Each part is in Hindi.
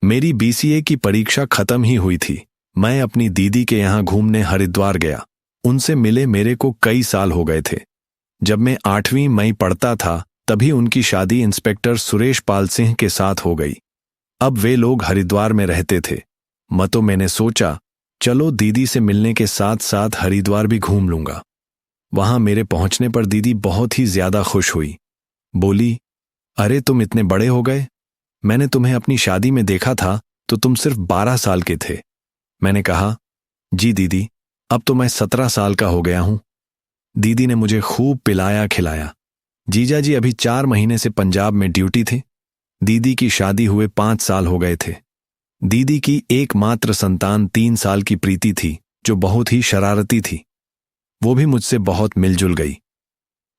मेरी बीसीए की परीक्षा खत्म ही हुई थी। मैं अपनी दीदी के यहाँ घूमने हरिद्वार गया। उनसे मिले मेरे को कई साल हो गए थे। जब मैं 8वीं मई पढ़ता था तभी उनकी शादी इंस्पेक्टर सुरेश पाल सिंह के साथ हो गई। अब वे लोग हरिद्वार में रहते थे। तो मैंने सोचा चलो दीदी से मिलने के साथ साथ हरिद्वार भी घूम लूंगा। वहां मेरे पहुंचने पर दीदी बहुत ही ज्यादा खुश हुई। बोली, अरे तुम इतने बड़े हो गए। मैंने तुम्हें अपनी शादी में देखा था तो तुम सिर्फ 12 साल के थे। मैंने कहा, जी दीदी, अब तो मैं 17 साल का हो गया हूं। दीदी ने मुझे खूब पिलाया खिलाया। जीजा जी अभी 4 महीने से पंजाब में ड्यूटी थे। दीदी की शादी हुए 5 साल हो गए थे। दीदी की एकमात्र संतान 3 साल की प्रीति थी, जो बहुत ही शरारती थी। वो भी मुझसे बहुत मिलजुल गई।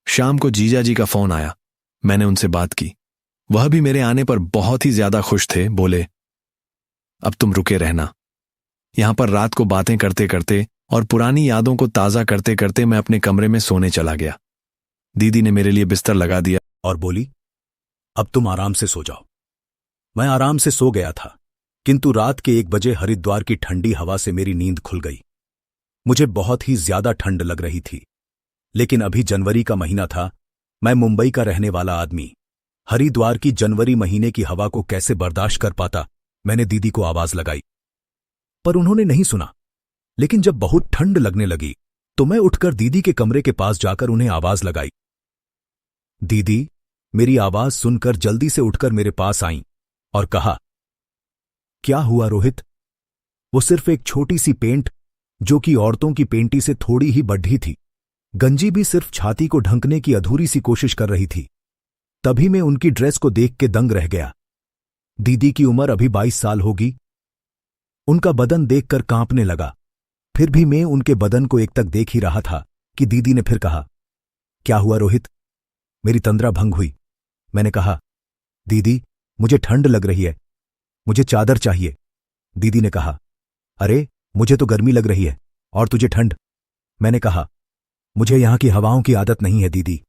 शाम को जीजा जी का फोन आया। मैंने उनसे बात की। वह भी मेरे आने पर बहुत ही ज्यादा खुश थे। बोले, अब तुम रुके रहना। यहां पर रात को बातें करते करते और पुरानी यादों को ताजा करते करते मैं अपने कमरे में सोने चला गया। दीदी ने मेरे लिए बिस्तर लगा दिया और बोली, अब तुम आराम से सो जाओ। मैं आराम से सो गया था, किंतु रात के 1 बजे हरिद्वार की ठंडी हवा से मेरी नींद खुल गई। मुझे बहुत ही ज्यादा ठंड लग रही थी, लेकिन अभी जनवरी का महीना था। मैं मुंबई का रहने वाला आदमी हरिद्वार की जनवरी महीने की हवा को कैसे बर्दाश्त कर पाता। मैंने दीदी को आवाज लगाई, पर उन्होंने नहीं सुना। लेकिन जब बहुत ठंड लगने लगी तो मैं उठकर दीदी के कमरे के पास जाकर उन्हें आवाज लगाई। दीदी मेरी आवाज सुनकर जल्दी से उठकर मेरे पास आईं और कहा, क्या हुआ रोहित? वो सिर्फ एक छोटी सी पेंट, जो कि औरतों की पेंटी से थोड़ी ही बढ़ी थी, गंजी भी सिर्फ छाती को ढंकने की अधूरी सी कोशिश कर रही थी। तभी मैं उनकी ड्रेस को देख के दंग रह गया। दीदी की उम्र अभी 22 साल होगी। उनका बदन देखकर कांपने लगा। फिर भी मैं उनके बदन को एकटक देख ही रहा था कि दीदी ने फिर कहा, क्या हुआ रोहित? मेरी तंद्रा भंग हुई। मैंने कहा, दीदी मुझे ठंड लग रही है, मुझे चादर चाहिए। दीदी ने कहा, अरे मुझे तो गर्मी लग रही है और तुझे ठंड। मैंने कहा, मुझे यहां की हवाओं की आदत नहीं है दीदी,